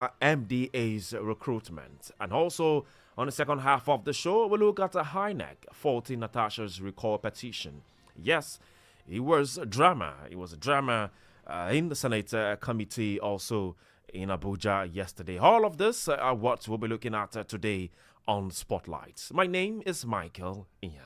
MDA's recruitment. And also, on the second half of the show, we'll look at a HINEC faulting Natasha's recall petition. Yes, it was a drama. It was a drama in the Senate committee, also in Abuja yesterday. All of this are what we'll be looking at today on Spotlight. My name is Michael Inyang.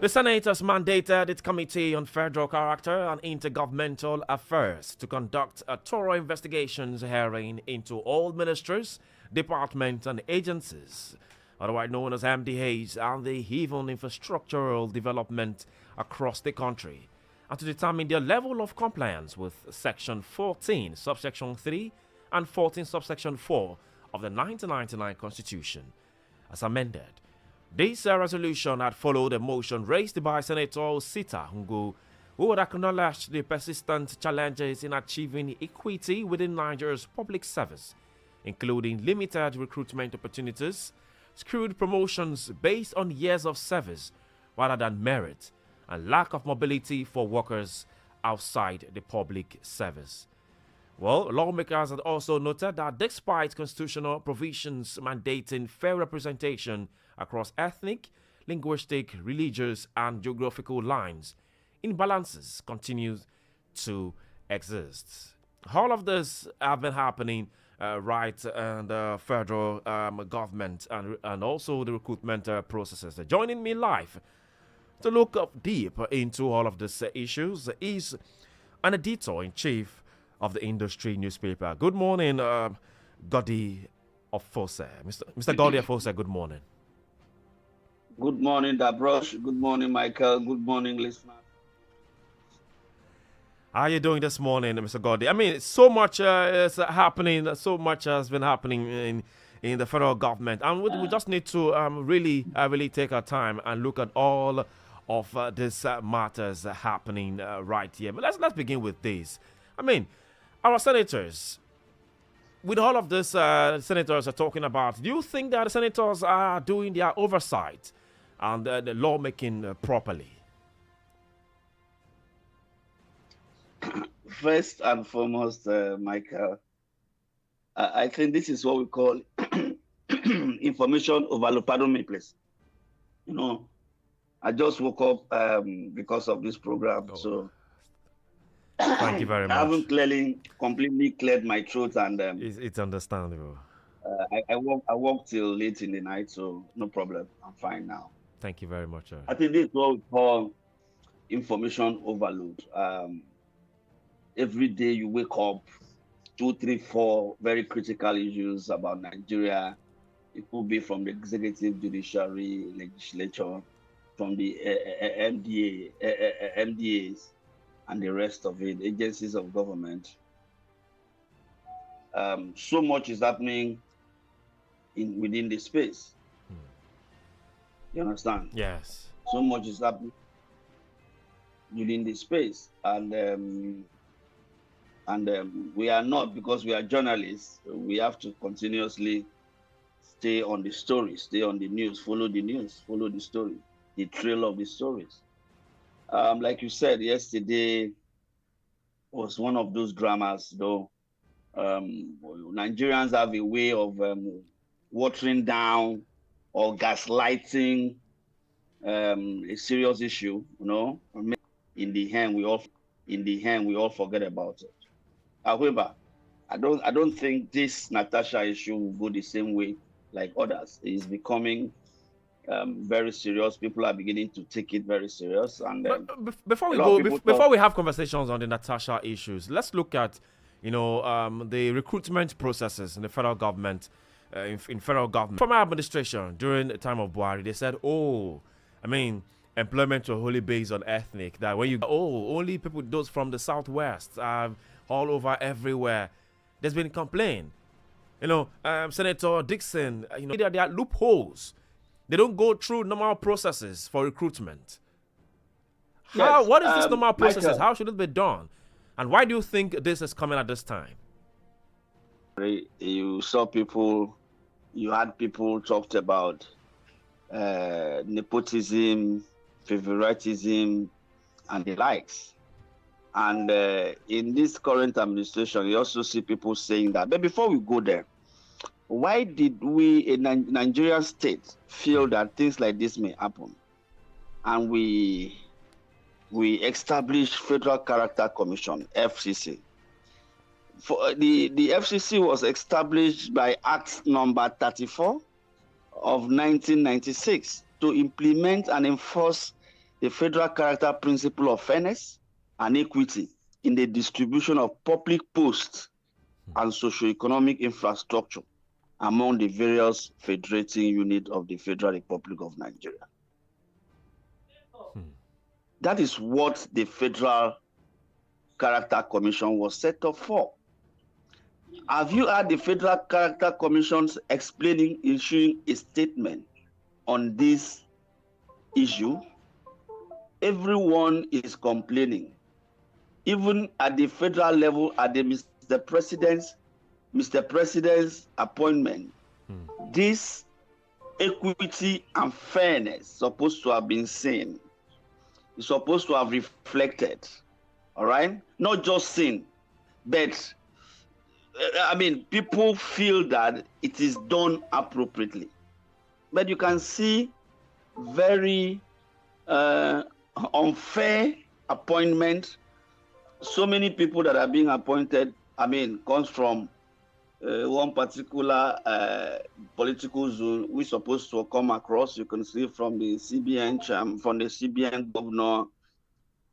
The Senate has mandated its Committee on Federal Character and Intergovernmental Affairs to conduct a thorough investigations hearing into all ministries, departments, and agencies, otherwise known as MDAs, and the even infrastructural development across the country, and to determine their level of compliance with Section 14, Subsection 3, and 14, Subsection 4 of the 1999 Constitution, as amended. This resolution had followed a motion raised by Senator Sita Hungu, who had acknowledged the persistent challenges in achieving equity within Nigeria's public service, including limited recruitment opportunities, skewed promotions based on years of service rather than merit, and lack of mobility for workers outside the public service. Well, lawmakers had also noted that despite constitutional provisions mandating fair representation across ethnic, linguistic, religious, and geographical lines, imbalances continue to exist. All of this have been happening right in the federal government and also the recruitment processes. Joining me live to look up deep into all of these issues is an editor-in-chief of the industry newspaper. Good morning, Godi Ofose. Mr. Godi Ofose, good morning. Good morning, Dabrosh. Good morning, Michael. Good morning, listeners. How are you doing this morning, Mr. Godi? I mean, so much is happening. So much has been happening in the federal government, and we just need to really take our time and look at all of these matters happening right here. But let's begin with this. I mean, our senators, with all of this, senators are talking about. Do you think that the senators are doing their oversight and the lawmaking properly? First and foremost, Michael, I think this is what we call information overload. Pardon me, please. You know, I just woke up because of this program, so thank you very much. I haven't completely cleared my throat, and it's understandable. I walk till late in the night, so no problem. I'm fine now. Thank you very much. I think this is what we call information overload. Every day you wake up, 2, 3, 4 very critical issues about Nigeria. It could be from the executive, judiciary, legislature, from the MDAs, and the rest of it, agencies of government. So much is happening within the space. You understand? Yes. So much is happening within the space, and we are not, because we are journalists. We have to continuously stay on the story, stay on the news, follow the story, the trail of the stories. Like you said, yesterday was one of those dramas, though. Nigerians have a way of watering down or gaslighting a serious issue, you know. In the end, we all forget about it. However, I don't think this Natasha issue will go the same way like others. It is becoming very serious. People are beginning to take it very serious. And before we have conversations on the Natasha issues, let's look at, the recruitment processes in the federal government. In federal government, former administration during the time of Buhari, they said, employment was wholly based on ethnic. That when only people, those from the southwest, all over everywhere. There's been complaint. Senator Dixon, there are loopholes. They don't go through normal processes for recruitment. Yes, what is this normal processes? Michael, how should it be done? And why do you think this is coming at this time? You had people talked about nepotism, favoritism, and the likes. And in this current administration, you also see people saying that. But before we go there, why did we in Nigerian state feel that things like this may happen? And we established Federal Character Commission, FCC. For the FCC was established by Act number 34 of 1996 to implement and enforce the federal character principle of fairness and equity in the distribution of public posts and socio-economic infrastructure among the various federating units of the Federal Republic of Nigeria. That is what the Federal Character Commission was set up for. Have you heard the Federal Character Commission issuing a statement on this issue? Everyone is complaining. Even at the federal level, at the Mr. President's appointment, this equity and fairness supposed to have been seen. It's supposed to have reflected, all right? Not just seen, but I mean, people feel that it is done appropriately. But you can see very unfair appointment. So many people that are being appointed, I mean, comes from one particular political zone we're supposed to come across. You can see from the CBN from the CBN governor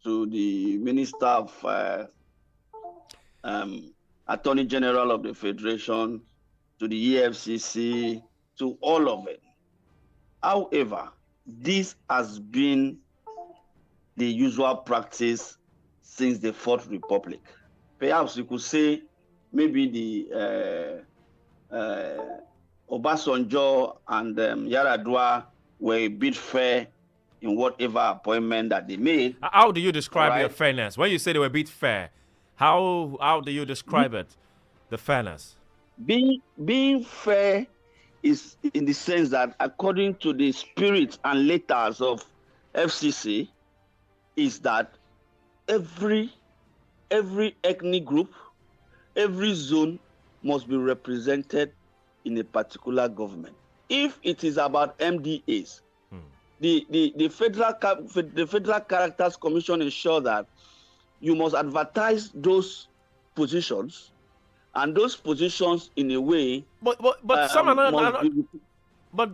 to the Minister of Attorney General of the Federation, to the EFCC, to all of it. However, this has been the usual practice since the Fourth Republic. Perhaps you could say maybe the Obasanjo and Yaradua were a bit fair in whatever appointment that they made. How do you describe your fairness? When you say they were a bit fair, how do you describe it, the fairness? Being fair is in the sense that according to the spirit and letters of FCC, is that every ethnic group, every zone must be represented in a particular government. If it is about MDAs, the Federal Characters Commission ensure that you must advertise those positions, and those positions in a way. But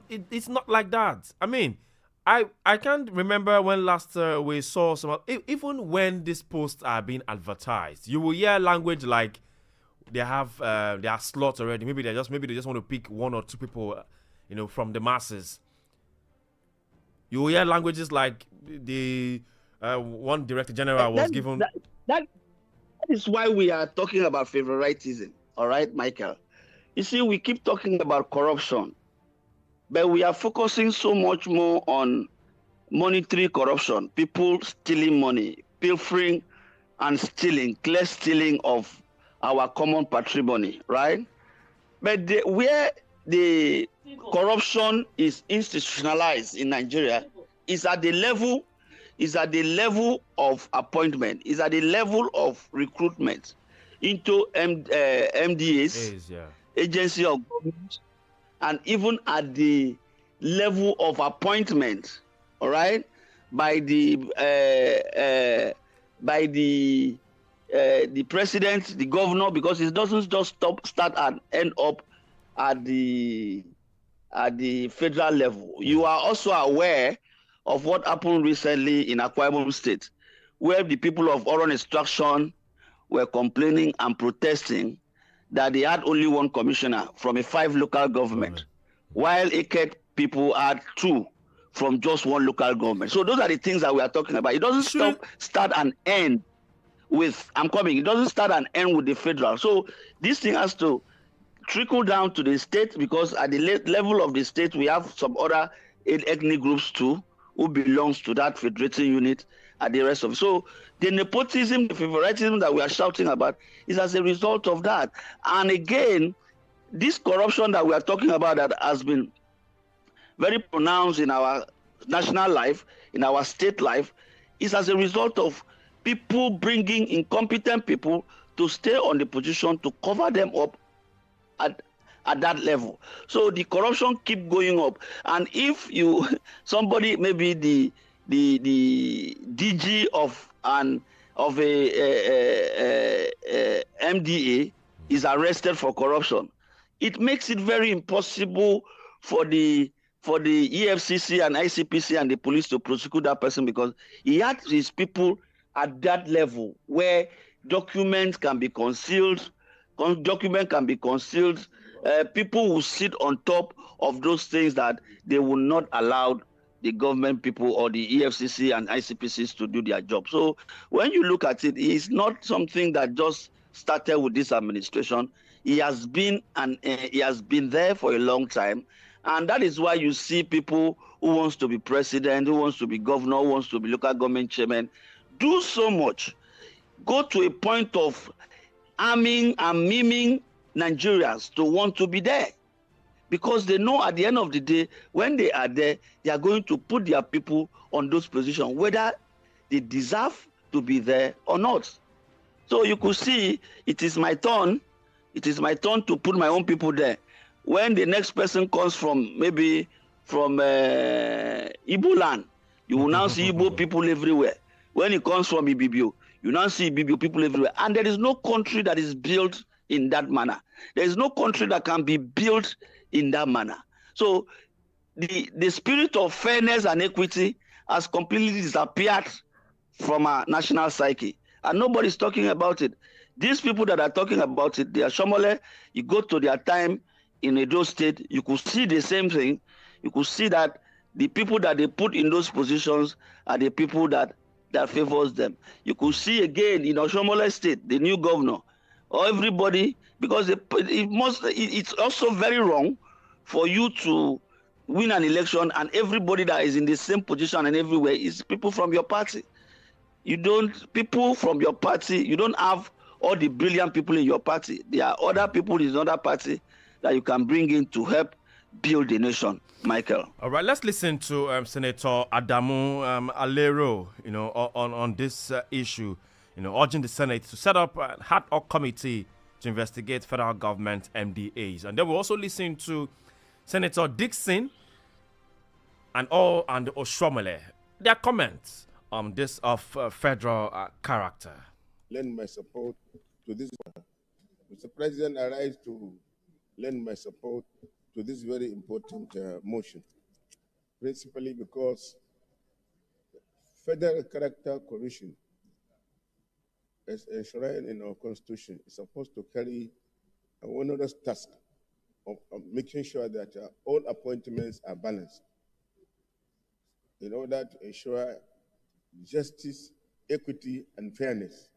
it's not like that. I mean, I can't remember when last we saw some. Even when these posts are being advertised, you will hear language like they have their slots already. Maybe they just want to pick one or two people, from the masses. You will hear languages like the one director general was given. That is why we are talking about favoritism. All right, Michael. You see, we keep talking about corruption, but we are focusing so much more on monetary corruption, people stealing money, pilfering and stealing, clear stealing of our common patrimony, right? But where the corruption is institutionalized in Nigeria is at the level of appointment, is at the level of recruitment into MDAs, agency of government, and even at the level of appointment, all right, by the president, the governor, because it doesn't just start and end up at the federal level. You are also aware of what happened recently in Akwa Ibom State, where the people of Oron Extraction were complaining and protesting that they had only one commissioner from a 5 local government, while Eket people had 2 from just 1 local government. So those are the things that we are talking about. It doesn't start and end with, it doesn't start and end with the federal. So this thing has to trickle down to the state, because at the level of the state, we have some other ethnic groups too, who belongs to that federating unit and the rest of it. So the nepotism, the favoritism that we are shouting about is as a result of that. And again, this corruption that we are talking about that has been very pronounced in our national life, in our state life, is as a result of people bringing incompetent people to stay on the position to cover them up at that level. So the corruption keep going up. And if you somebody, maybe the DG of a MDA is arrested for corruption, it makes it very impossible for the EFCC and ICPC and the police to prosecute that person, because he had his people at that level where documents can be concealed. People will sit on top of those things that they will not allow the government people or the EFCC and ICPCs to do their job. So when you look at it, it's not something that just started with this administration. He has been there for a long time, and that is why you see people who wants to be president, who wants to be governor, who wants to be local government chairman, do so much, go to a point of arming and miming Nigerians to want to be there, because they know at the end of the day, when they are there, they are going to put their people on those positions, whether they deserve to be there or not. So you could see, it is my turn to put my own people there. When the next person comes from maybe from Igbo land, you will now see Igbo people everywhere. When it comes from Ibibio, you now see Ibibio people everywhere. And there is no country that is built in that manner. There is no country that can be built in that manner. So the spirit of fairness and equity has completely disappeared from our national psyche. And nobody's talking about it. These people that are talking about it, they are Shomole. You go to their time in Edo State, you could see the same thing. You could see that the people that they put in those positions are the people that favors them. You could see again in Oshomole State, the new governor, or everybody, because it's also very wrong for you to win an election and everybody that is in the same position and everywhere is people from your party. People from your party, you don't have all the brilliant people in your party. There are other people in another party that you can bring in to help build the nation. Michael. All right, let's listen to Senator Adamu Alero, on this issue, urging the Senate to set up an ad hoc committee to investigate federal government MDAs. And then we'll also listen to Senator Dixon and Oshomole, their comments on this of federal character. Lend my support to this. Mr. President, I rise to lend my support to this very important motion, principally because Federal Character Commission, as enshrined in our Constitution, is supposed to carry a onerous task of making sure that all appointments are balanced in order to ensure justice, equity, and fairness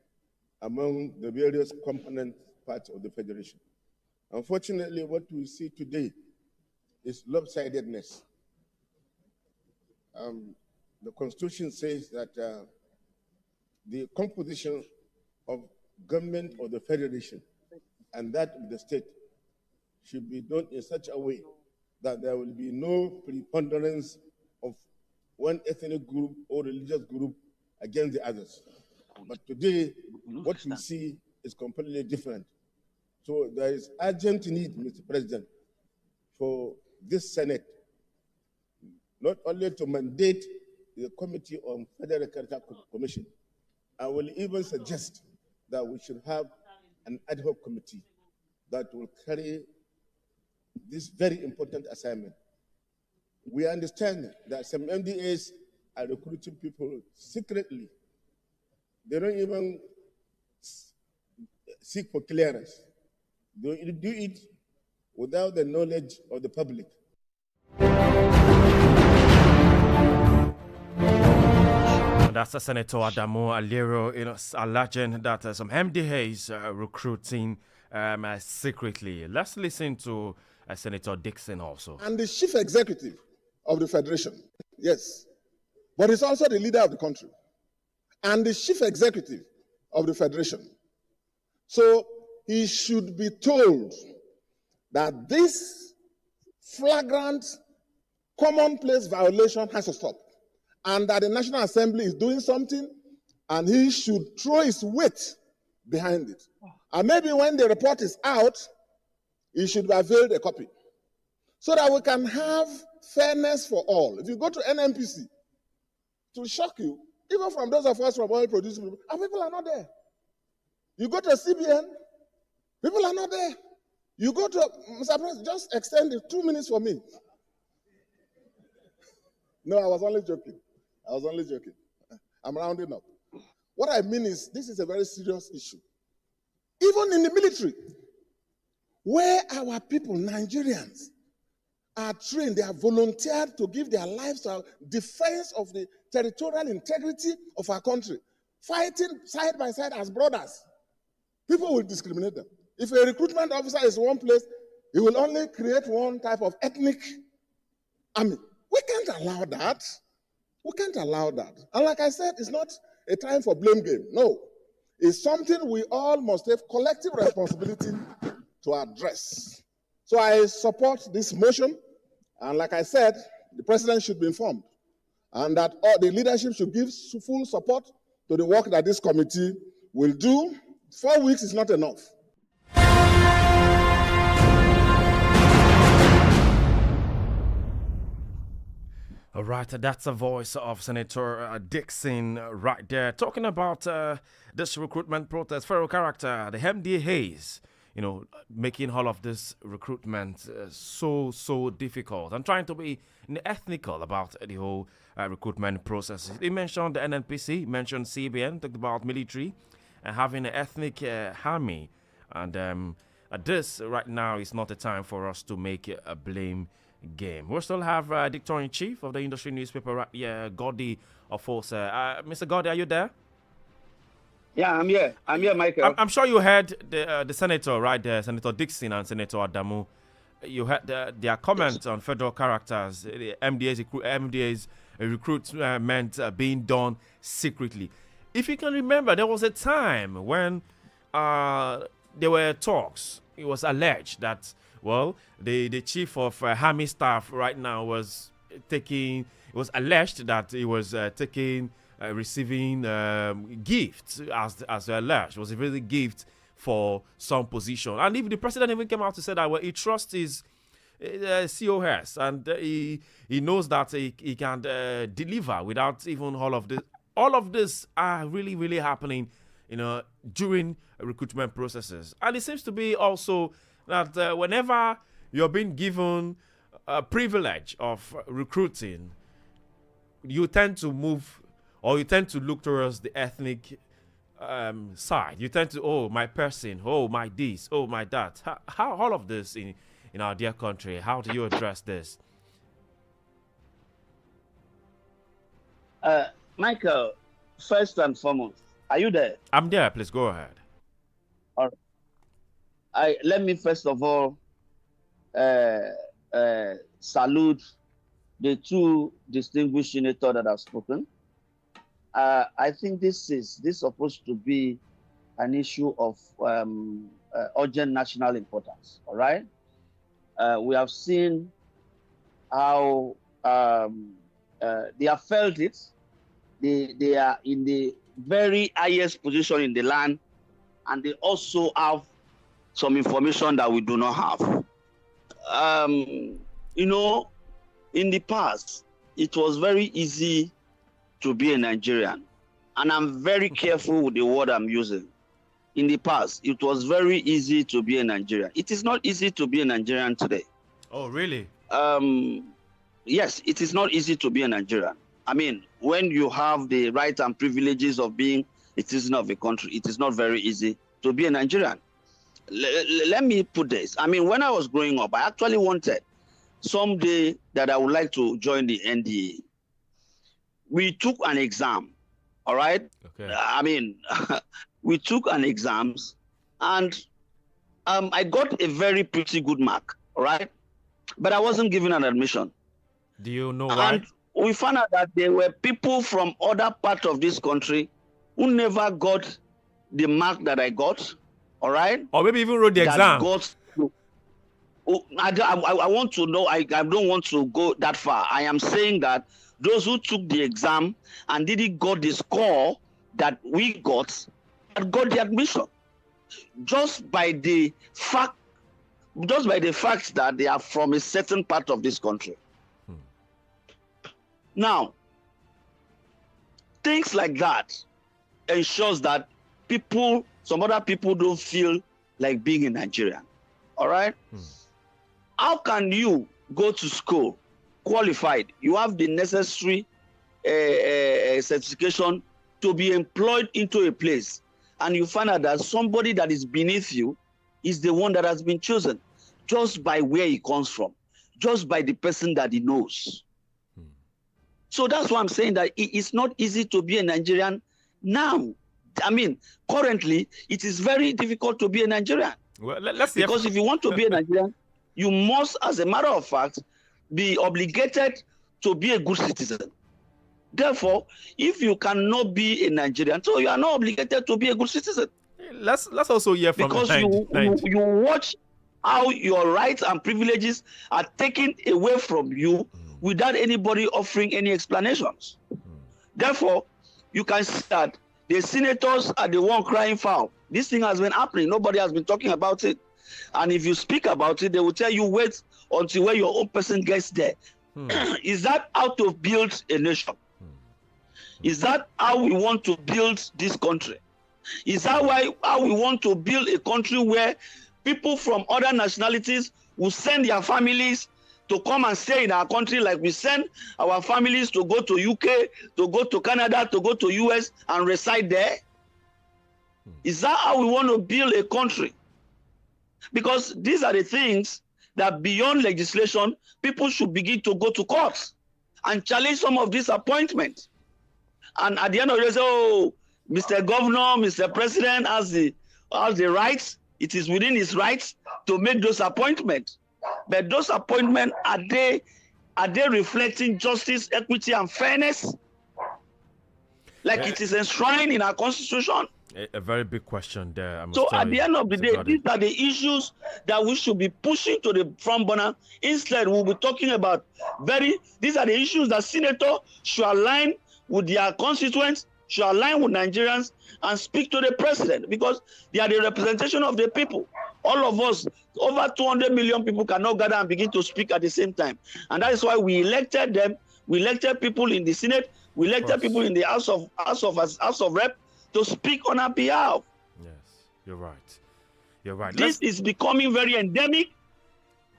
among the various component parts of the Federation. Unfortunately, what we see today is lopsidedness. The Constitution says that the composition of government of the Federation and that of the state should be done in such a way that there will be no preponderance of one ethnic group or religious group against the others. But today, what we see is completely different. So there is urgent need, Mr. President, for this Senate not only to mandate the Committee on Federal Character Commission, I will even suggest that we should have an ad hoc committee that will carry this very important assignment. We understand that some MDAs are recruiting people secretly. They don't even seek for clearance. They do it without the knowledge of the public. That's Senator Adamu Alero, alleging that some MDAs are recruiting secretly. Let's listen to Senator Dixon also. And the chief executive of the Federation, yes, but he's also the leader of the country and the chief executive of the Federation. So he should be told that this flagrant commonplace violation has to stop. And that the National Assembly is doing something, and he should throw his weight behind it. And maybe when the report is out, he should avail a copy, so that we can have fairness for all. If you go to NNPC, to shock you, even from those of us from oil producing people, our people are not there. You go to CBN, people are not there. You go to, Mr. President, just extend it 2 minutes for me. No, I was only joking. I'm rounding up. What I mean is, this is a very serious issue. Even in the military, where our people, Nigerians, are trained, they are volunteered to give their lives to our defense of the territorial integrity of our country, fighting side by side as brothers. People will discriminate them. If a recruitment officer is one place, he will only create one type of ethnic army. We can't allow that. We can't allow that. And like I said, it's not a time for blame game. No. It's something we all must have collective responsibility to address. So I support this motion. And like I said, the president should be informed. And that all the leadership should give full support to the work that this committee will do. 4 weeks is not enough. All right, that's the voice of Senator Dixon right there, talking about this recruitment protest. Pharaoh character, the MD Hayes, making all of this recruitment so difficult and trying to be ethnical about the whole recruitment process. He mentioned the NNPC, mentioned CBN, talked about military and having an ethnic army. And this right now is not a time for us to make a blame game. We still have editor-in-chief of the industry newspaper right here, Gordy Ofosa. Mr. Gordy, are you there? Yeah, I'm here. Michael. I'm sure you heard the senator right there, Senator Dixon and Senator Adamu. You heard their comments on federal characters, the MDA's recruitment being done secretly. If you can remember, there was a time when there were talks. It was alleged that, well, the chief of Army staff right now was alleged that he was receiving gifts as alleged. It was a really gift for some position. And if the president even came out to say that, well, he trusts his COS and he knows that he can deliver without even all of this. All of this are really, really happening, during recruitment processes. And it seems to be also that whenever you're being given a privilege of recruiting, you tend to move, or you tend to look towards the ethnic side. You tend to, oh, my person, oh, my this, oh, my that. How all of this in our dear country, how do you address this? Michael, first and foremost, are you there? I'm there. Please go ahead. All right. Let me first of all salute the two distinguished senators that have spoken. I think this is supposed to be an issue of urgent national importance. All right. We have seen how they have felt it. They are in the very highest position in the land, and they also have some information that we do not have. In the past, it was very easy to be a Nigerian, and I'm very careful with the word I'm using. In the past, it was very easy to be a Nigerian. It is not easy to be a Nigerian today. Oh, really? Yes, it is not easy to be a Nigerian. I mean, when you have the rights and privileges of being a citizen of a country, it is not very easy to be a Nigerian. Let me put this. I mean, when I was growing up, I actually wanted someday that I would like to join the NDA. We took an exam, all right? Okay. I mean, we took an exams, and I got a very pretty good mark, all right? But I wasn't given an admission. Do you know why? And we found out that there were people from other parts of this country who never got the mark that I got, all right? Or maybe even wrote the exam. I want to know. I don't want to go that far. I am saying that those who took the exam and didn't got the score that we got the admission just by the fact that they are from a certain part of this country. Now, things like that ensures that some other people don't feel like being a Nigerian. All right? How can you go to school qualified? You have the necessary certification to be employed into a place, and you find out that somebody that is beneath you is the one that has been chosen just by where he comes from, just by the person that he knows. So that's why I'm saying that it's not easy to be a Nigerian now. I mean, currently, it is very difficult to be a Nigerian. Well, let's see. Because if you want to be a Nigerian, you must, as a matter of fact, be obligated to be a good citizen. Therefore, if you cannot be a Nigerian, so you are not obligated to be a good citizen. Let's also hear from because you watch how your rights and privileges are taken away from you without anybody offering any explanations. Therefore, you can see that the senators are the one crying foul. This thing has been happening. Nobody has been talking about it. And if you speak about it, they will tell you wait until when your own person gets there. Is that how to build a nation? Is that how we want to build this country? Is that how we want to build a country where people from other nationalities will send their families to come and stay in our country like we send our families to go to UK, to go to Canada, to go to US and reside there? Is that how we want to build a country? Because these are the things that beyond legislation, people should begin to go to courts and challenge some of these appointments. And at the end of the day, say, oh, Mr. Governor, Mr. President has the rights. It is within his rights to make those appointments. But those appointments, are they reflecting justice, equity, and fairness? Like it is enshrined in our constitution? A very big question there. So at the end of the day, these are the issues that we should be pushing to the front burner. Instead, we'll be talking about these are the issues that senators should align with their constituents, should align with Nigerians, and speak to the president, because they are the representation of the people. All of us, over 200 million people, cannot gather and begin to speak at the same time. And that is why we elected them. We elected people in the Senate. We elected people in the House of Rep to speak on our behalf. Yes, you're right. You're right. This is becoming very endemic.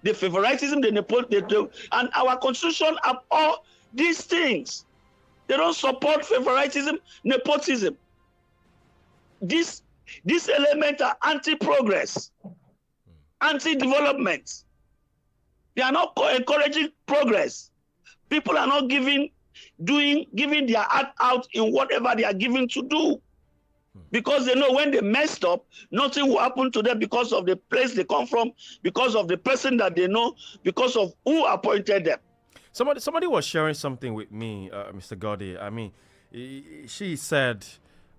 The favoritism, the nepotism, and our constitution have all these things. They don't support favoritism, nepotism. These elements are anti-progress, anti-development. They are not encouraging progress. People are not giving their heart out in whatever they are given to do. Because they know when they messed up, nothing will happen to them because of the place they come from, because of the person that they know, because of who appointed them. Somebody was sharing something with me, Mr. Gordy. I mean, she said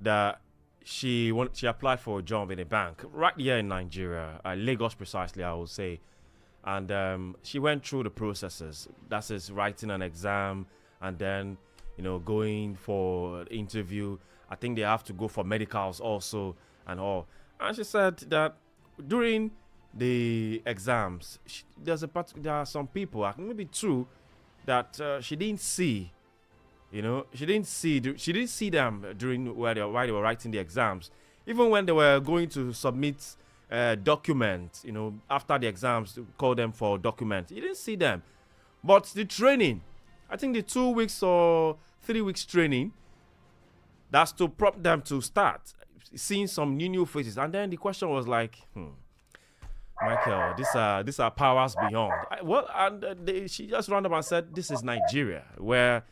that she applied for a job in a bank right here in Nigeria, Lagos precisely, I would say. And she went through the processes. That is writing an exam and then, going for an interview. I think they have to go for medicals also and all. And she said that during the exams, there are some people, maybe two, that she didn't see. She didn't see them during while they were writing the exams. Even when they were going to submit documents, after the exams, to call them for documents, you didn't see them. But the training, I think the 2 weeks or 3 weeks training, that's to prompt them to start seeing some new faces. And then the question was like, Michael, these are powers beyond. She just rounded up and said, this is Nigeria, where,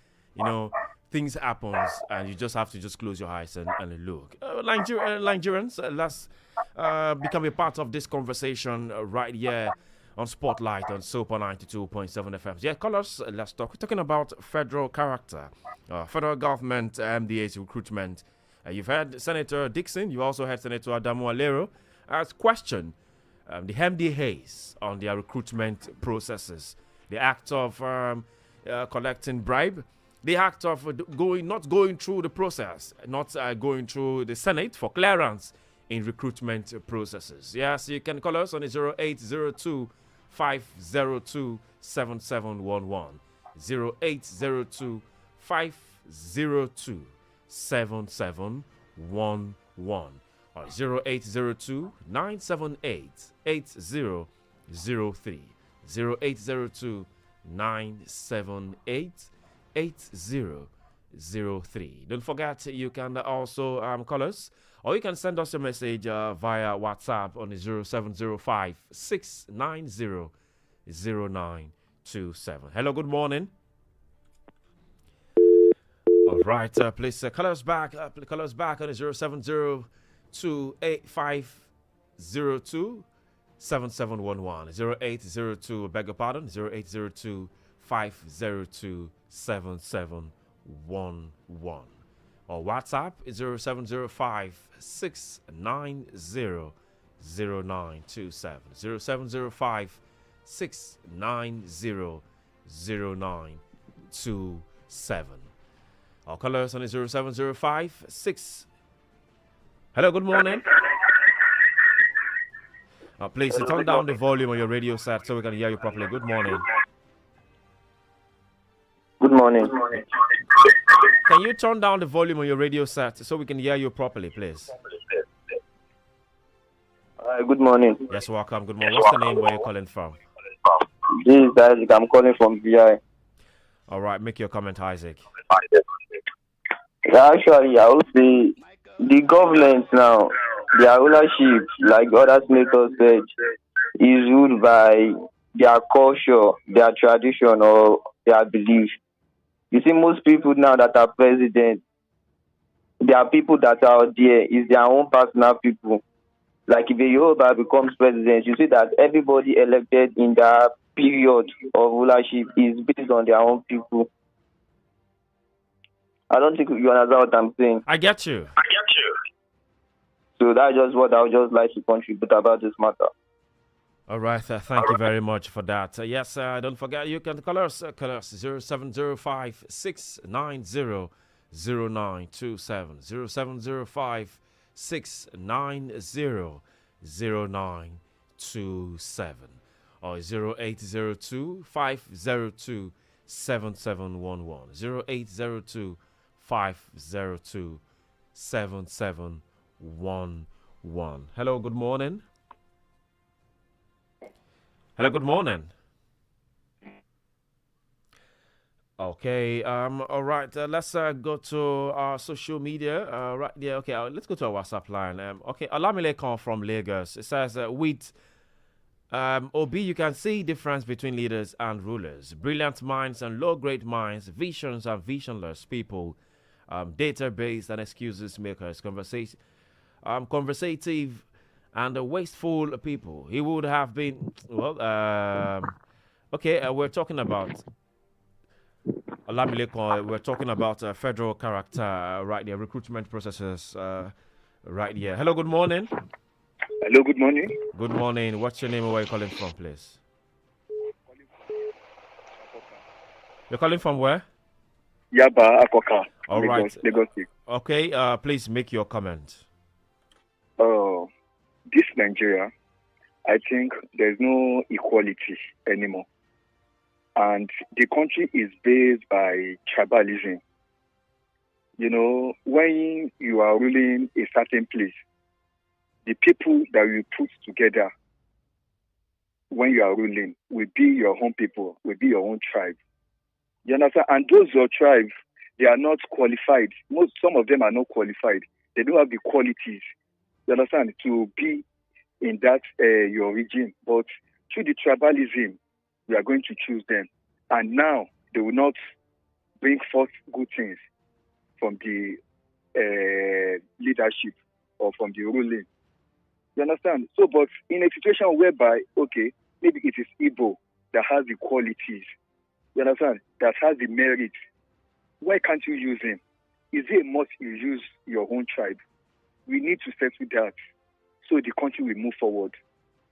things happens and you just have to just close your eyes and look. Nigerians, let's become a part of this conversation right here on Spotlight on Super 92.7 FM. Yeah, callers, let's talk. We're talking about federal character, federal government, MDA's recruitment. You've heard Senator Dixon. You also heard Senator Adamu Alero ask question. the MDAs on their recruitment processes, the act of collecting bribe, the act of not going through the process, not going through the Senate for clearance in recruitment processes. Yes, you can call us on 0802 502 7711. 0802 502 7711 or 0802 978 8003. 0802 978 8003. Don't forget, you can also call us, or you can send us a message via WhatsApp on 0705 690 0927. Hello, good morning. All right, please call us back. Call us back on 0702 8502 7711. 0802, beg your pardon, 0802 502 7711. Or WhatsApp is 0705 690 0927. 0705 690 0927. Or call us on 0705 6. Hello, good morning. Please turn down the volume on your radio set so we can hear you properly. Good morning. Good morning. Can you turn down the volume on your radio set so we can hear you properly, please? Good morning. Yes, welcome. Good morning. What's the name? Where are you calling from? This is Isaac. I'm calling from VI. All right, make your comment, Isaac. Actually, I would say the government now, their ownership, like other senators said, is ruled by their culture, their tradition, or their belief. You see, most people now that are president, there are people that are out there, is their own personal people. Like if a Yoruba becomes president, you see that everybody elected in that period of rulership is based on their own people. I don't think you understand what I'm saying. I get you. So that's just what I would just like to contribute about this matter. All right, thank you very much for that. Yes, don't forget, you can call us 0705 690 0927. 0705 690 0927. Or 0802 502 7711. 0802 502 7711. Hello, good morning. Hello, good morning. Okay, all right, let's go to our social media. Right there, okay, let's go to our WhatsApp line. Okay, Olamilekon from Lagos. It says, with OB, you can see difference between leaders and rulers. Brilliant minds and low-grade minds, visions and visionless people, data-based and excuses makers, conversative and wasteful people. He would have been, well, okay, we're talking about Olamilekon, we're talking about federal character right there, recruitment processes right here. Hello, good morning. Hello, good morning. Good morning. What's your name and where are you calling from, please? You're calling from where? Yaba Akoka. All Lagos, right. Lagos State. Okay, please make your comment. This Nigeria, I think there's no equality anymore. And the country is based by tribalism. You know, when you are ruling a certain place, the people that you put together when you are ruling will be your own people, will be your own tribe. You understand? And those your tribe, they are not qualified. Some of them are not qualified. They don't have the qualities, you understand, to be in that your region. But through the tribalism, we are going to choose them. And now they will not bring forth good things from the leadership or from the ruling. You understand? So, but in a situation whereby, okay, maybe it is Igbo that has the qualities, you understand, that has the merit, why can't you use him? Is it a must you use your own tribe? We need to settle that so the country will move forward.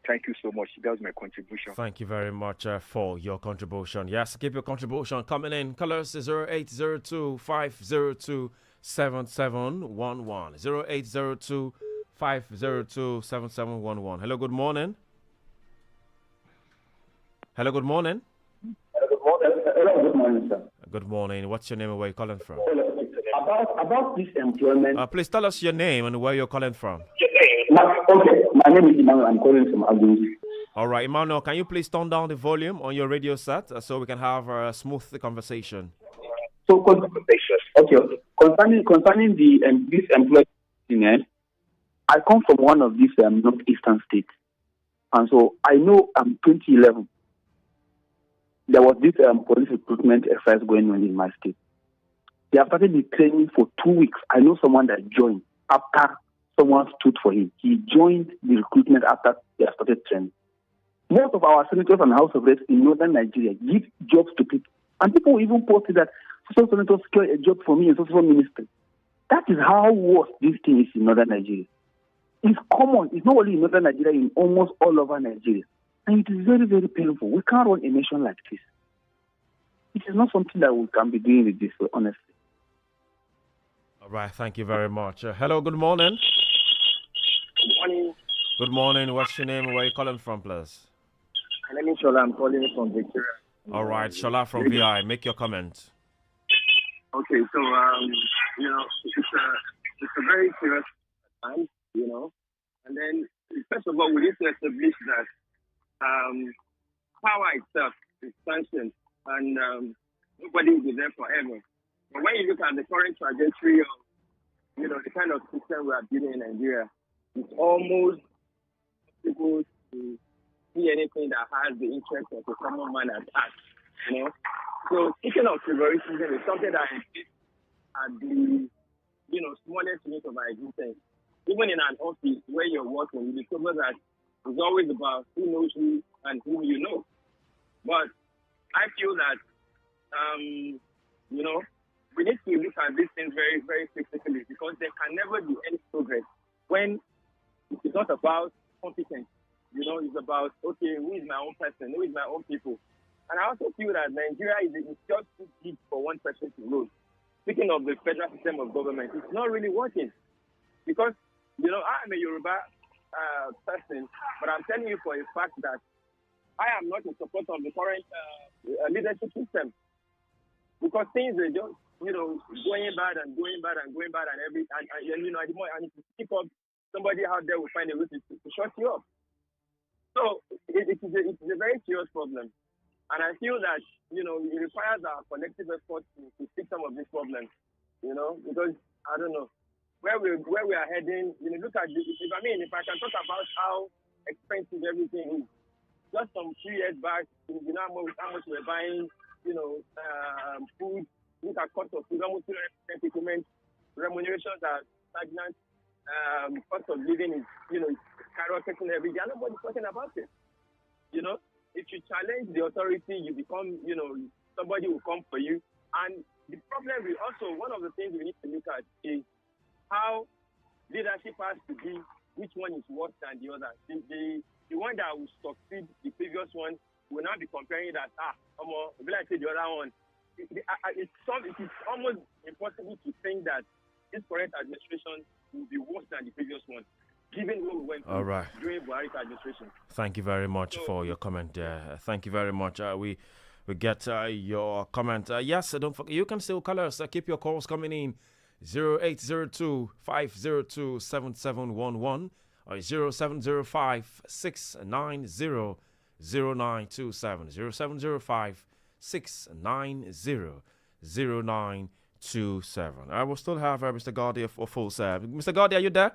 Thank you so much. That was my contribution. Thank you very much for your contribution. Yes, keep your contribution coming in. Colors 0802 502 7711. 0802 502 7711. Hello, good morning. Hello, good morning. Hello, good morning, sir. Good morning. What's your name and where you calling from? About this employment. Please tell us your name and where you're calling from. Okay, my name is Emmanuel. I'm calling from Agus. All right, Emmanuel, can you please turn down the volume on your radio set so we can have a smooth conversation? So, okay, concerning the this employment, I come from one of these northeastern states, and so I know 2011 there was this police recruitment exercise going on in my state. They have started the training for 2 weeks. I know someone that joined after someone stood for him. He joined the recruitment after they have started training. Most of our senators and House of Reps in northern Nigeria give jobs to people. And people even posted that some senators secure a job for me in social ministry. That is how worse this thing is in northern Nigeria. It's common. It's not only in northern Nigeria, in almost all over Nigeria. And it is very, very painful. We can't run a nation like this. It is not something that we can be doing with this, honestly. All right, thank you very much. Hello, good morning. Good morning. Good morning. What's your name and where you calling from, please? My name is Shola. I'm calling from Victoria. All right, Shola from VI. Make your comment. Okay, so, it's a very serious time, and then, first of all, we need to establish that power itself is sanctioned, and nobody will be there forever. But when you look at the current trajectory of, the kind of system we are building in Nigeria, it's almost people to see anything that has the interest of a common man at heart, So speaking of favoritism is something that exists at the, smallest unit of our existence. Even in an office where you're working, you discover that it's always about who knows who and who you know. But I feel that, we need to look at these things very, very critically because there can never be any progress when it's not about competence. It's about, okay, who is my own person? Who is my own people? And I also feel that Nigeria is just too big for one person to rule. Speaking of the federal system of government, it's not really working. Because, I'm a Yoruba person, but I'm telling you for a fact that I am not in support of the current leadership system. Because things are just, going bad and going bad and going bad and the more I need to speak up, somebody out there will find a way to shut you up. So it is a very serious problem. And I feel that, it requires our collective effort to fix some of these problems, because, I don't know, where we are heading, look at this. If I can talk about how expensive everything is, just some 3 years back, how much we're buying, food, look at cost of food, almost 200% equipment, remunerations are stagnant, cost of living is, skyrocketing every day, and nobody's talking about it, If you challenge the authority, you become, somebody will come for you. And the problem is also, one of the things we need to look at is how leadership has to be, which one is worse than the other. The one that will succeed the previous one will not be comparing that, like the other one. It is almost impossible to think that this current administration will be worse than the previous one. Given what we went through during Buhari's administration. Thank you very much for your comment there. Thank you very much. We get your comment. Yes, don't forget, you can still call us. Keep your calls coming in. 0802 502 7711 or 0705 690 0927. 0705 690 0927. I will still have Mr. Gardia for full service. Mr. Gardia, are you there?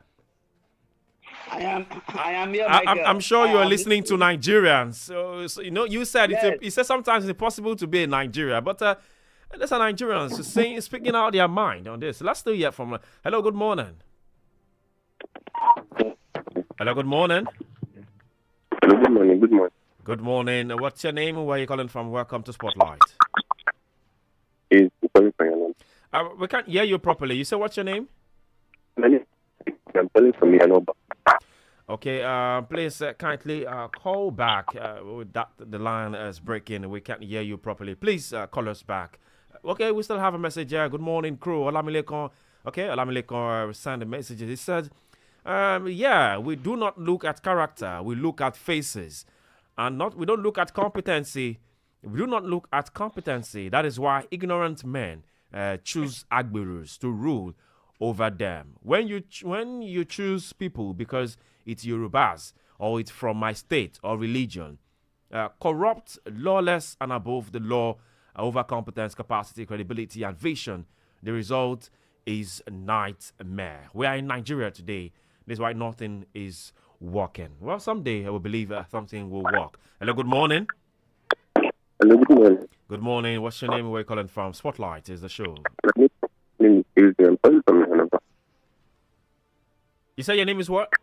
I am here. I'm sure you are listening to Nigerians. So you said you said sometimes it's impossible to be in Nigeria, but there's a Nigerians speaking out their mind on this. Let's still hear from. Hello, good morning. Hello, good morning. Hello, good morning. Good morning. Good morning. What's your name and where are you calling from? Welcome to Spotlight. Is calling from your name? We can't hear you properly. You said what's your name? I'm calling from Yanoba. Okay, please kindly call back. With that the line is breaking. We can't hear you properly. Please call us back. Okay, we still have a message here. Good morning, crew. Olamilekon. Okay, Olamilekon send a message. He said, yeah, we do not look at character. We look at faces. And we don't look at competency. We do not look at competency. That is why ignorant men choose Agberus to rule over them. When you choose people because it's Yorubas or it's from my state or religion, corrupt, lawless, and above the law, over competence, capacity, credibility, and vision, the result is a nightmare. We are in Nigeria today. This is why nothing is working. Well, someday I will believe something will work. Hello, good morning. Hello, good morning. Good morning. What's your name? Where are you calling from? Spotlight is the show. My name is Izzy. I'm calling from Yanaba. You say your name is what?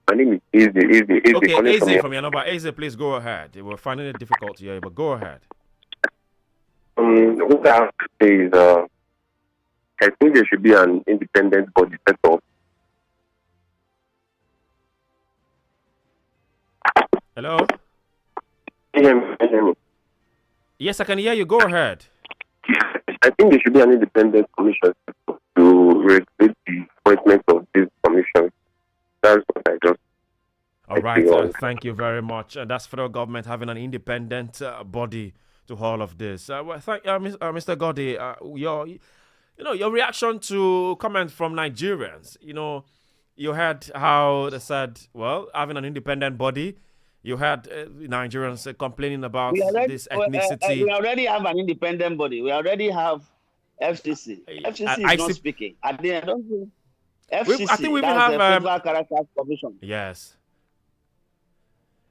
My name is Izzy. Okay, calling Izzy from Yanaba. Izzy, please go ahead. We're finding it difficult to hear, but go ahead. What I have to say is, I think there should be an independent body set up. Hello? Can you hear me? Yes, I can hear you. Go ahead. I think there should be an independent commission to regulate the appointment of this commission. That's what I just. All right. Thank you very much. That's federal government having an independent body to all of this. Well, thank Mr. Godi. Your reaction to comment from Nigerians. You heard how they said, well, having an independent body. You had Nigerians complaining about this ethnicity. We already have an independent body. We already have FCC. FCC is not speaking. At the end of the FCC, I think we even that's have the Federal Characters Commission. Yes.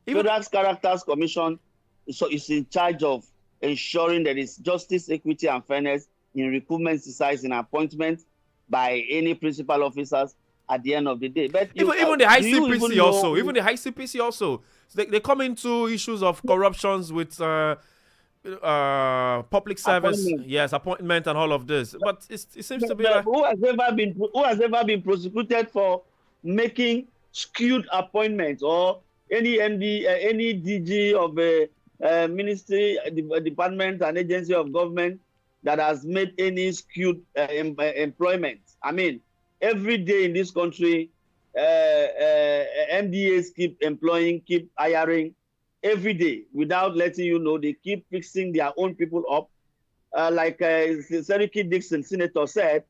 Federal Characters Commission is in charge of ensuring there is justice, equity, and fairness in recruitment, exercise, and appointment by any principal officers at the end of the day. But even the ICPC also, even the ICPC also, they come into issues of corruptions with public service, appointment and all of this. But it seems to be like, who has ever been prosecuted for making skewed appointments, or any MD, any DG of a ministry, department, and agency of government that has made any skewed employment? I mean, every day in this country, MDAs keep employing, keep hiring every day without letting you know. They keep fixing their own people up. Like Seriki Dixon, Senator, said,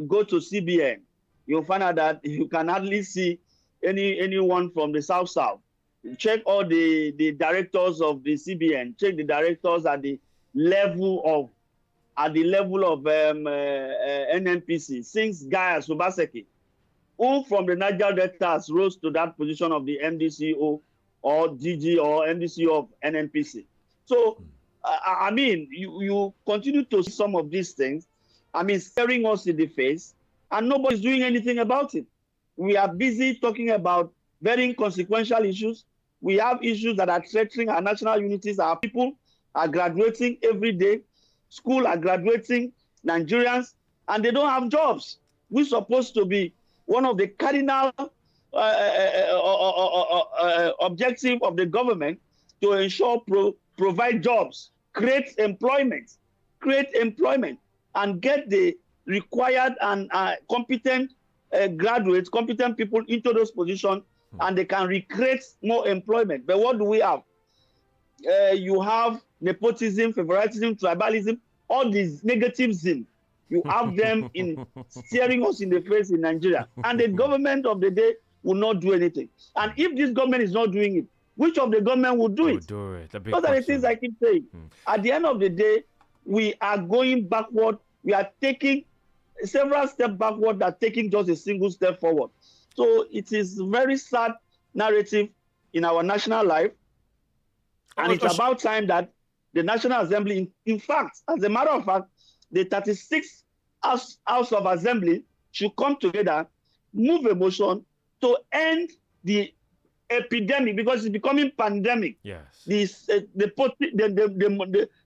go to CBN. You'll find out that you can hardly see anyone from the South. Check all the directors of the CBN. Check the directors at the level of NNPC, since Guy Subaseki, who from the Niger Delta rose to that position of the MDCO or DG or MDCO of NNPC. So, I mean, you continue to see some of these things, staring us in the face, and nobody's doing anything about it. We are busy talking about very inconsequential issues. We have issues that are threatening our national unities. Our people are graduating every day. School are graduating Nigerians, and they don't have jobs. We're supposed to be one of the cardinal objective of the government to ensure provide jobs, create employment, and get the required and competent graduates, competent people into those positions, and they can recreate more employment. But what do we have? You have nepotism, favoritism, tribalism, all these negativism. You have them in staring us in the face in Nigeria. And the government of the day will not do anything. And if this government is not doing it, which of the government will do it? Those are the things I keep saying. At the end of the day, we are going backward. We are taking several steps backward, that taking just a single step forward. So it is very sad narrative in our national life. And it's about time that the National Assembly, in fact, as a matter of fact, the 36th House of Assembly should come together, move a motion to end the epidemic, because it's becoming pandemic. Yes. The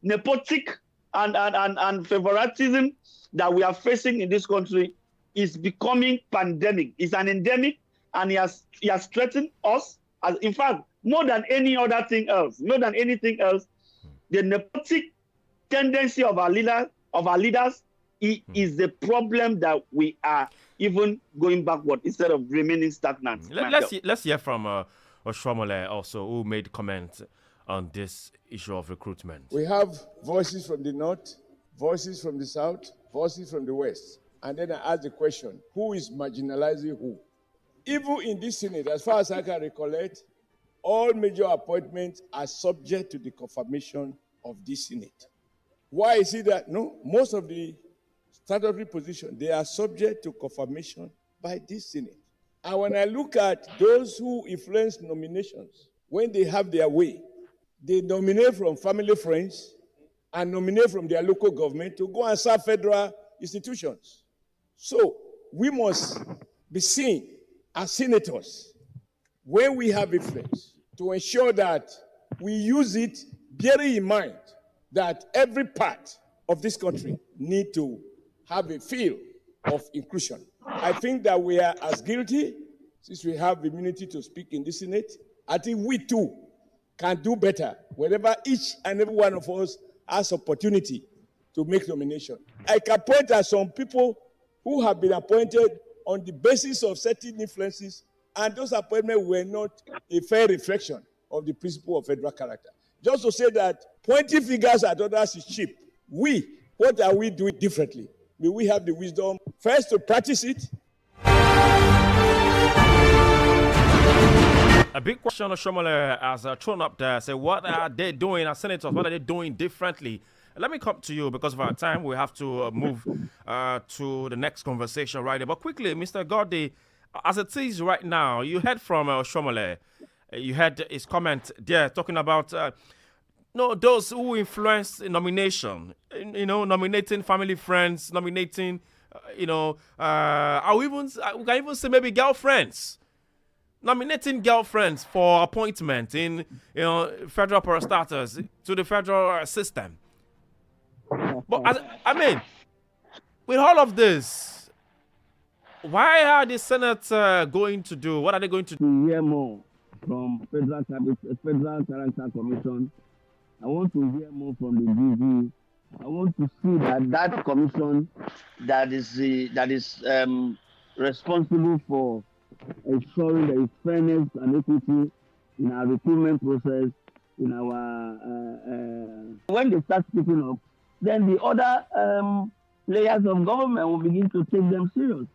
nepotic and favoritism that we are facing in this country is becoming pandemic. It's an endemic, and he has threatened us. As in fact, more than any other thing else, the nepotic tendency of our leaders is the problem that we are even going backward instead of remaining stagnant. Let's hear from Oshomole also, who made comments on this issue of recruitment. We have voices from the north, voices from the south, voices from the west. And then I ask the question, who is marginalizing who? Even in this Senate, as far as I can recollect, all major appointments are subject to the confirmation of this Senate. Why is it that? No, most of the statutory positions, they are subject to confirmation by this Senate. And when I look at those who influence nominations, when they have their way, they nominate from family friends and nominate from their local government to go and serve federal institutions. So we must be seen as senators when we have influence to ensure that we use it bearing in mind that every part of this country need to have a feel of inclusion. I think that we are as guilty, since we have immunity to speak in the Senate. I think we too can do better whenever each and every one of us has opportunity to make nomination. I can point at some people who have been appointed on the basis of certain influences, and those appointments were not a fair reflection of the principle of federal character. Just to say that pointing fingers at others is cheap. What are we doing differently? May we have the wisdom first to practice it. A big question Oshomole has thrown up there. Say, what are they doing as senators? What are they doing differently? Let me come to you because of our time. We have to move to the next conversation right there. But quickly, Mr. Gordy, as it is right now, you heard from Oshomole. You had his comment there talking about those who influence the nomination. Nominating family friends, nominating, we can even say maybe girlfriends. Nominating girlfriends for appointment in federal parastatals to the federal system. But with all of this, why are the Senate going to do? What are they going to do? To hear more from Federal Character Commission. I want to hear more from the DG. I want to see that commission that is responsible for ensuring there is fairness and equity in our recruitment process, in our when they start speaking up, then the other layers of government will begin to take them serious.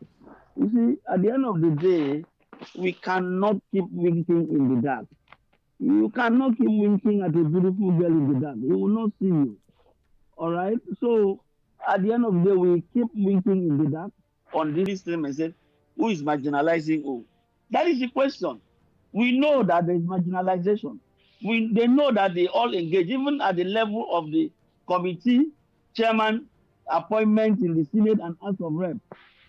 You see, at the end of the day, we cannot keep winking in the dark. You cannot keep winking at a beautiful girl in the dark. He will not see you. All right? So, at the end of the day, we keep winking in the dark on this thing and say, who is marginalizing who? That is the question. We know that there is marginalization. They know that they all engage, even at the level of the committee, chairman, appointment in the Senate and House of Reps.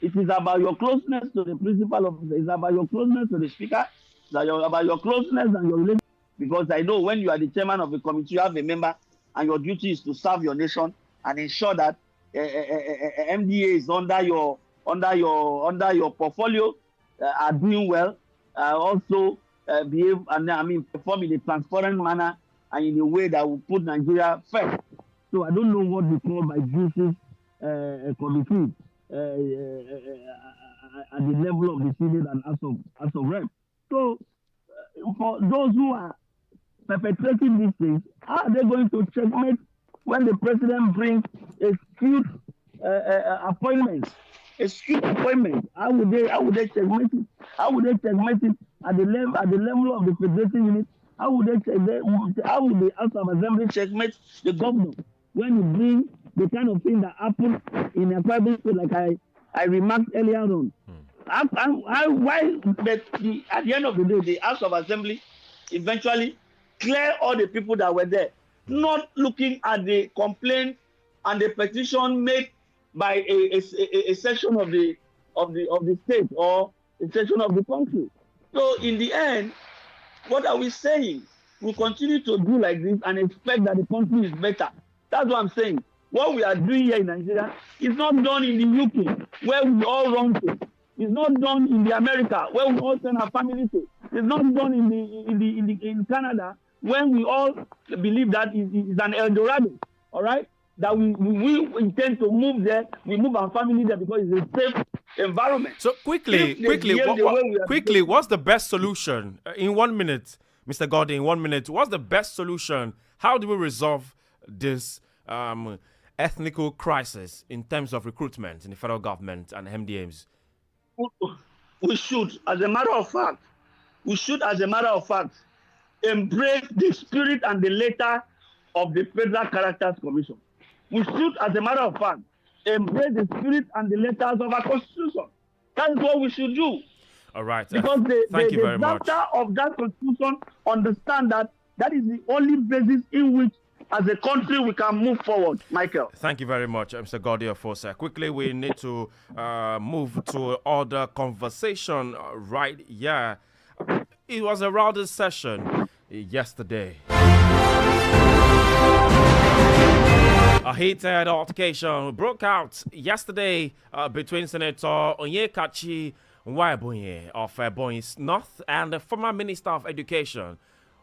It is about your closeness to the principal officer. It's about your closeness to the speaker. It's about your closeness and your relationship. Because I know when you are the chairman of the committee, you have a member, and your duty is to serve your nation and ensure that MDA is under your portfolio, are doing well, also behave and perform in a transparent manner and in a way that will put Nigeria first. So I don't know what we call by juices committee at the level of the Senate and House of Reps. So for those who are perpetrating these things, how are they going to checkmate when the president brings a skewed appointment? A skewed appointment. How would they checkmate it? How would they checkmate it at the level of the federation unit? How would the House of Assembly checkmate the governor when you bring the kind of thing that happened in a private state, like I remarked earlier on? Why at the end of the day, the House of Assembly eventually clear all the people that were there, not looking at the complaint and the petition made by a section of the state or a section of the country. So in the end, what are we saying? We continue to do like this and expect that the country is better. That's what I'm saying. What we are doing here in Nigeria is not done in the UK, where we all run to. It's not done in the America where we all send our family to. It's not done in Canada when we all believe that it's an El Dorado. All right, that we intend to move there. We move our family there because it's a safe environment. So quickly, what's the best solution in 1 minute, Mr. Gordy? In 1 minute, what's the best solution? How do we resolve this ethnical crisis in terms of recruitment in the federal government and MDMs? We should, as a matter of fact, embrace the spirit and the letter of the Federal Characters Commission. We should, as a matter of fact, embrace the spirit and the letters of our Constitution. That is what we should do. All right. Because the drafter of that Constitution understand that that is the only basis in which, as a country, we can move forward. Michael. Thank you very much, Mr. Gordy Ofosa. Quickly, we need to move to other conversation right here. It was a rowdy session yesterday. A heated altercation broke out yesterday between Senator Onyekachi Nwabunye of Ebonyi North and the former Minister of Education,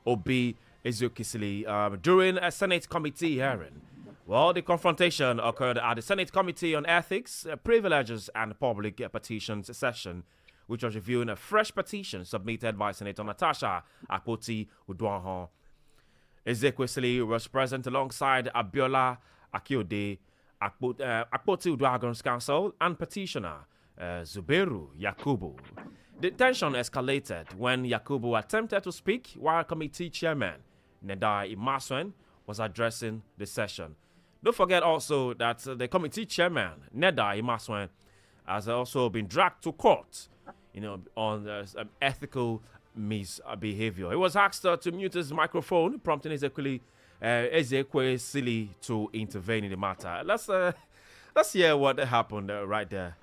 Obi Ezekwesili, during a Senate committee hearing. Well, the confrontation occurred at the Senate Committee on Ethics, Privileges and Public Petitions session, which was reviewing a fresh petition submitted by Senator Natasha Akpoti-Uduaghan. Ezekwesili was present alongside Abiola Akiode, Akpoti-Uduaghan's counsel, and petitioner Zubairu Yakubu. The tension escalated when Yakubu attempted to speak while committee chairman Nedai Imaswen was addressing the session. Don't forget also that the committee chairman Nedai Imaswen has also been dragged to court, on ethical misbehavior. He was asked to mute his microphone, prompting Ezekwesili to intervene in the matter. Let's hear what happened right there.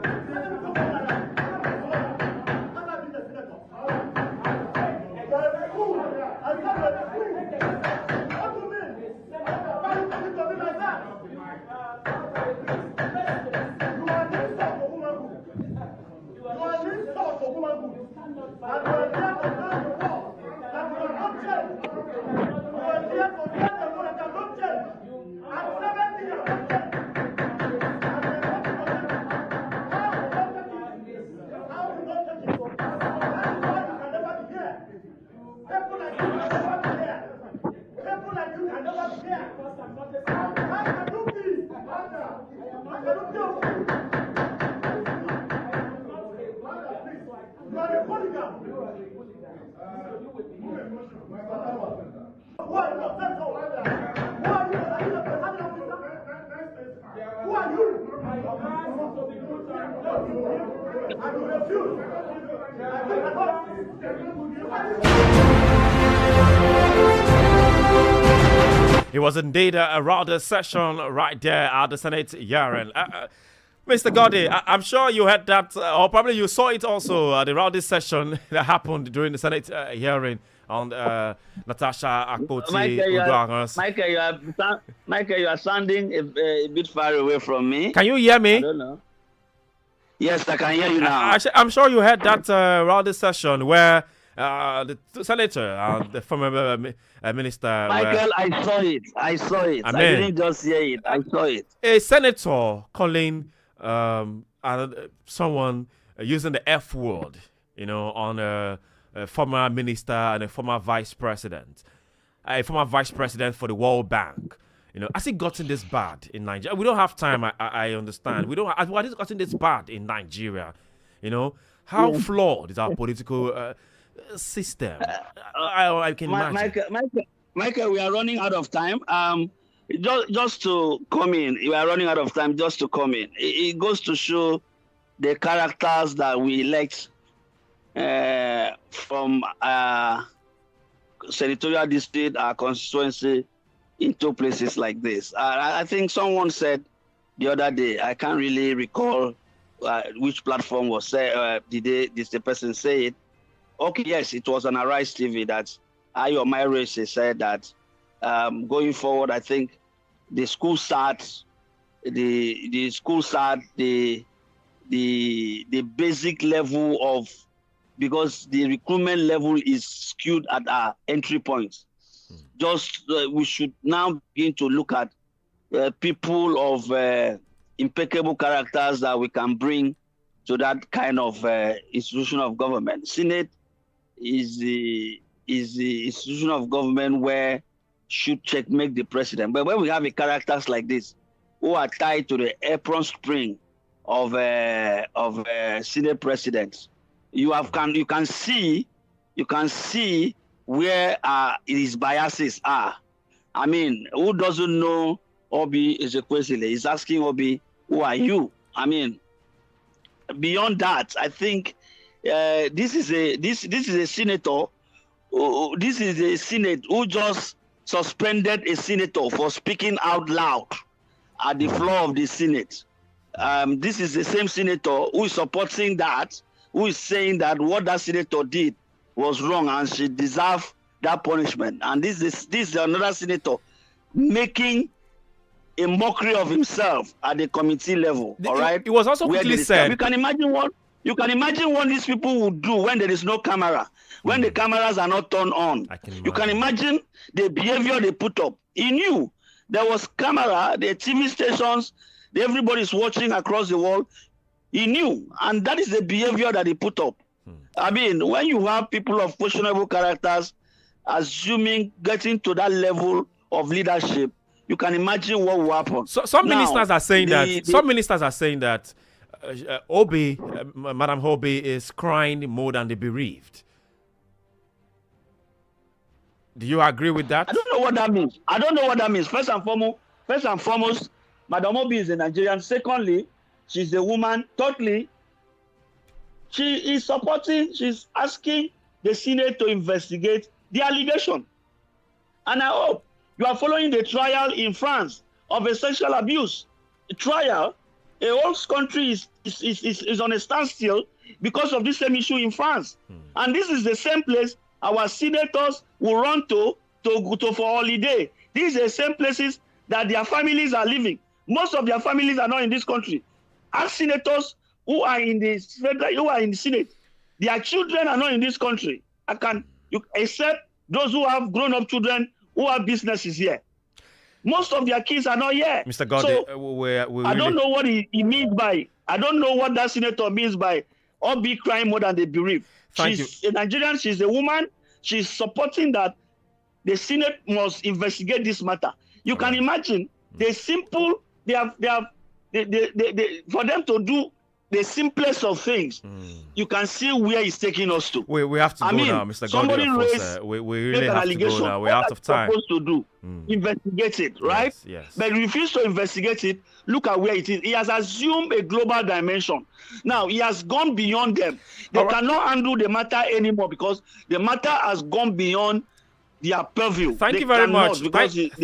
It was indeed a rowdy session right there at the Senate hearing. Mr. Gordy, I'm sure you had that, or probably you saw it also, the rowdy session that happened during the Senate hearing on Natasha Akpoti-Uduaghan's. Michael, you are sounding a bit far away from me. Can you hear me? I don't know. Yes, I can hear you now. I'm sure you had that rowdy session where the senator and the former minister. Michael, I saw it. I didn't just hear it. I saw it. A senator calling someone using the F word, on a former minister and a former vice president for the World Bank. Has it gotten this bad in Nigeria? We don't have time. I understand. We don't. Has it gotten this bad in Nigeria? How flawed is our political system? I can imagine. Michael, we are running out of time. Just to come in, we are running out of time. Just to come in, it goes to show the characters that we elect from senatorial district, our constituency, into places like this. I think someone said the other day, I can't really recall which platform was said. Did the person say it? Okay, yes, it was on Arise TV that Ayo Mairese said that going forward, I think the school starts, the the basic level of, because the recruitment level is skewed at our entry points. We should now begin to look at people of impeccable characters that we can bring to that kind of institution of government. Senate is the institution of government where should checkmate the president. But when we have characters like this who are tied to the apron string of Senate presidents, you can see where his biases are. I mean, who doesn't know Obi Ezekwesili? He's asking Obi, who are you? I mean, beyond that, I think this is a senator. This is a Senate who just suspended a senator for speaking out loud at the floor of the Senate. This is the same senator who is supporting that, who is saying that what that senator did was wrong and she deserved that punishment. And this is another senator making a mockery of himself at the committee level. All right. It was also quickly said. You can imagine what these people would do when there is no camera, when the cameras are not turned on. You can imagine the behavior they put up. He knew there was camera, the TV stations, everybody's watching across the world. He knew, and that is the behavior that he put up. I mean, when you have people of questionable characters getting to that level of leadership, you can imagine what will happen. So, some ministers are saying that Madam Obi is crying more than the bereaved. Do you agree with that? I don't know what that means. First and foremost, Madam Obi is a Nigerian. Secondly, she's a woman. Thirdly, she's asking the Senate to investigate the allegation. And I hope you are following the trial in France of a sexual abuse. A trial, a whole country is on a standstill because of this same issue in France. And this is the same place our senators will run to for holiday. These are the same places that their families are living. Most of their families are not in this country. Ask senators who are in the Senate. Their children are not in this country. Except those who have grown-up children who have businesses here. Most of their kids are not here. Mr. Godde, I don't know what he means by. I don't know what that senator means by Obi crying more than they bereaved. She's a Nigerian. She's a woman. She's supporting that the Senate must investigate this matter. You can imagine for them to do the simplest of things. You can see where it's taking us to. We have to go now, Mr. Godde. We really have to go now. We're out of time. Supposed to do investigate it, right? Yes. But refuse to investigate it. Look at where it is. He has assumed a global dimension. Now he has gone beyond them. They cannot handle the matter anymore because the matter has gone beyond their purview. Thank you very much.